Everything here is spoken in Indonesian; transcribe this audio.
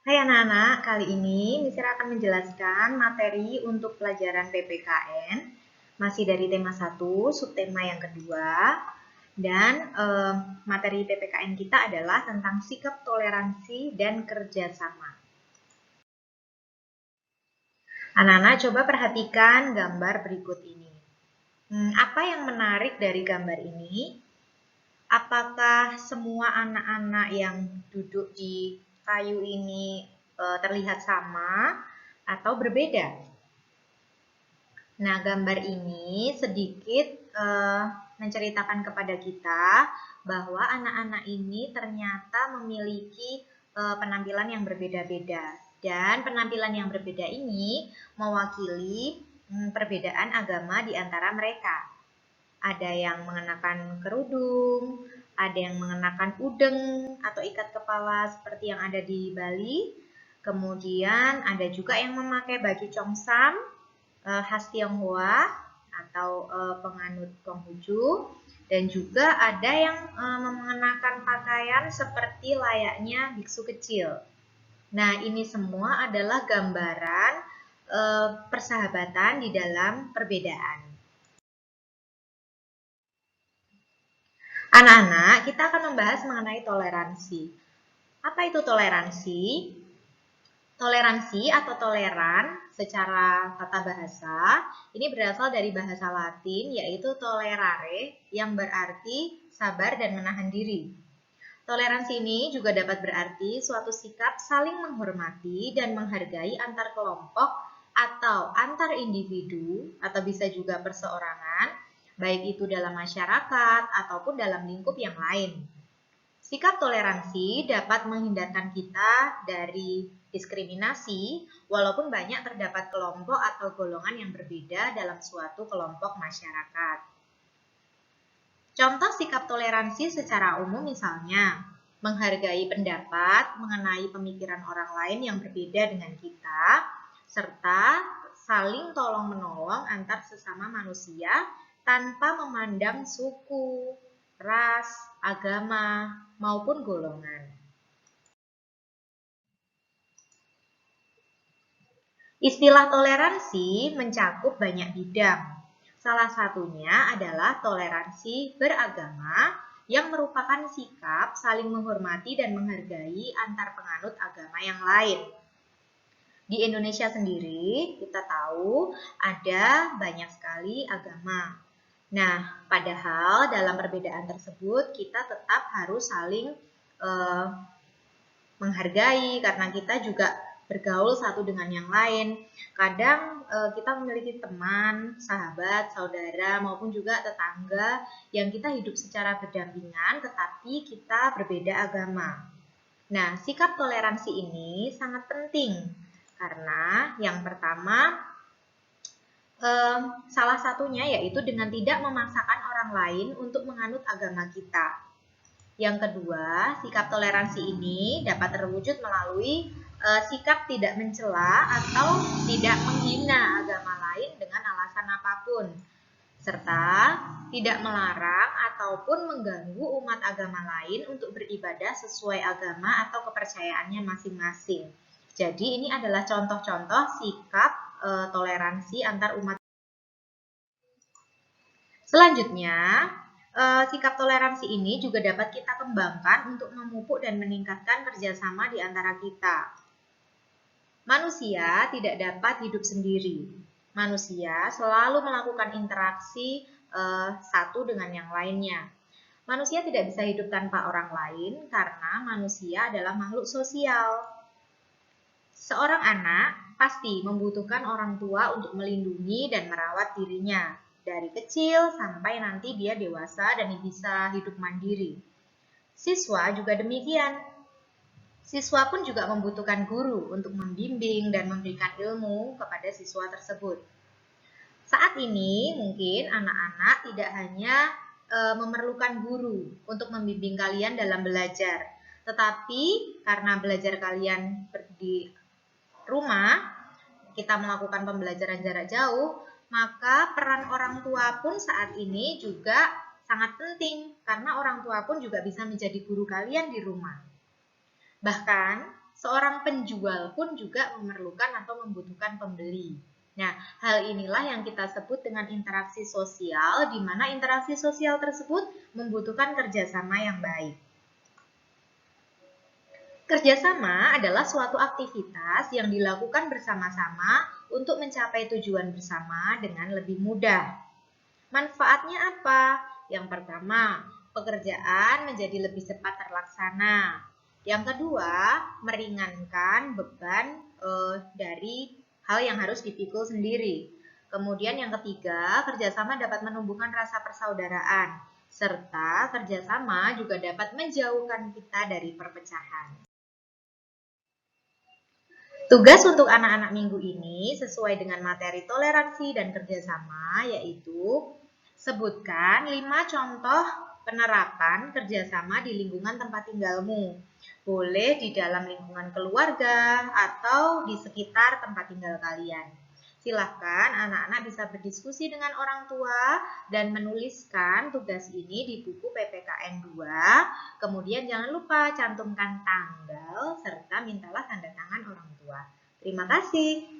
Hai anak-anak, kali ini Mister akan menjelaskan materi untuk pelajaran PPKN, masih dari tema 1, subtema yang kedua, dan materi PPKN kita adalah tentang sikap toleransi dan kerjasama. Anak-anak coba perhatikan gambar berikut ini. Apa yang menarik dari gambar ini? Apakah semua anak-anak yang duduk di kayu ini terlihat sama atau berbeda? Nah, gambar ini sedikit menceritakan kepada kita bahwa anak-anak ini ternyata memiliki penampilan yang berbeda-beda. Dan penampilan yang berbeda ini mewakili perbedaan agama di antara mereka. Ada yang mengenakan kerudung, ada yang mengenakan udeng atau ikat kepala seperti yang ada di Bali. Kemudian ada juga yang memakai baju congsam khas Tionghoa atau penganut Konghucu, dan juga ada yang mengenakan pakaian seperti layaknya biksu kecil. Nah, ini semua adalah gambaran persahabatan di dalam perbedaan. Anak-anak, kita akan membahas mengenai toleransi. Apa itu toleransi? Toleransi atau toleran secara tata bahasa ini berasal dari bahasa Latin yaitu tolerare yang berarti sabar dan menahan diri. Toleransi ini juga dapat berarti suatu sikap saling menghormati dan menghargai antar kelompok atau antar individu atau bisa juga perseorangan, baik itu dalam masyarakat ataupun dalam lingkup yang lain. Sikap toleransi dapat menghindarkan kita dari diskriminasi, walaupun banyak terdapat kelompok atau golongan yang berbeda dalam suatu kelompok masyarakat. Contoh sikap toleransi secara umum misalnya, menghargai pendapat mengenai pemikiran orang lain yang berbeda dengan kita, serta saling tolong-menolong antar sesama manusia tanpa memandang suku, ras, agama, maupun golongan. Istilah toleransi mencakup banyak bidang. Salah satunya adalah toleransi beragama yang merupakan sikap saling menghormati dan menghargai antar penganut agama yang lain. Di Indonesia sendiri, kita tahu ada banyak sekali agama. Nah, padahal dalam perbedaan tersebut kita tetap harus saling menghargai karena kita juga bergaul satu dengan yang lain. Kadang kita memiliki teman, sahabat, saudara maupun juga tetangga yang kita hidup secara berdampingan tetapi kita berbeda agama. Nah, sikap toleransi ini sangat penting karena yang pertama salah satunya yaitu dengan tidak memaksakan orang lain untuk menganut agama kita. Yang kedua, sikap toleransi ini dapat terwujud melalui sikap tidak mencela atau tidak menghina agama lain dengan alasan apapun, serta tidak melarang ataupun mengganggu umat agama lain untuk beribadah sesuai agama atau kepercayaannya masing-masing. Jadi ini adalah contoh-contoh sikap toleransi antar umat. Selanjutnya, sikap toleransi ini juga dapat kita kembangkan untuk memupuk dan meningkatkan kerjasama di antara kita. Manusia tidak dapat hidup sendiri. Manusia selalu melakukan interaksi satu dengan yang lainnya. Manusia tidak bisa hidup tanpa orang lain karena manusia adalah makhluk sosial. Seorang anak pasti membutuhkan orang tua untuk melindungi dan merawat dirinya dari kecil sampai nanti dia dewasa dan bisa hidup mandiri. Siswa juga demikian. Siswa pun juga membutuhkan guru untuk membimbing dan memberikan ilmu kepada siswa tersebut. Saat ini mungkin anak-anak tidak hanya memerlukan guru untuk membimbing kalian dalam belajar, tetapi karena belajar kalian di rumah, kita melakukan pembelajaran jarak jauh, maka peran orang tua pun saat ini juga sangat penting karena orang tua pun juga bisa menjadi guru kalian di rumah. Bahkan seorang penjual pun juga memerlukan atau membutuhkan pembeli. Nah, hal inilah yang kita sebut dengan interaksi sosial, di mana interaksi sosial tersebut membutuhkan kerjasama yang baik. Kerjasama adalah suatu aktivitas yang dilakukan bersama-sama untuk mencapai tujuan bersama dengan lebih mudah. Manfaatnya apa? Yang pertama, pekerjaan menjadi lebih cepat terlaksana. Yang kedua, meringankan beban dari hal yang harus dipikul sendiri. Kemudian yang ketiga, kerjasama dapat menumbuhkan rasa persaudaraan, serta kerjasama juga dapat menjauhkan kita dari perpecahan. Tugas untuk anak-anak minggu ini sesuai dengan materi toleransi dan kerjasama, yaitu sebutkan 5 contoh penerapan kerjasama di lingkungan tempat tinggalmu. Boleh di dalam lingkungan keluarga atau di sekitar tempat tinggal kalian. Silahkan anak-anak bisa berdiskusi dengan orang tua dan menuliskan tugas ini di buku PPKN 2. Kemudian jangan lupa cantumkan tanggal serta mintalah tanda tangan orang tua. Terima kasih.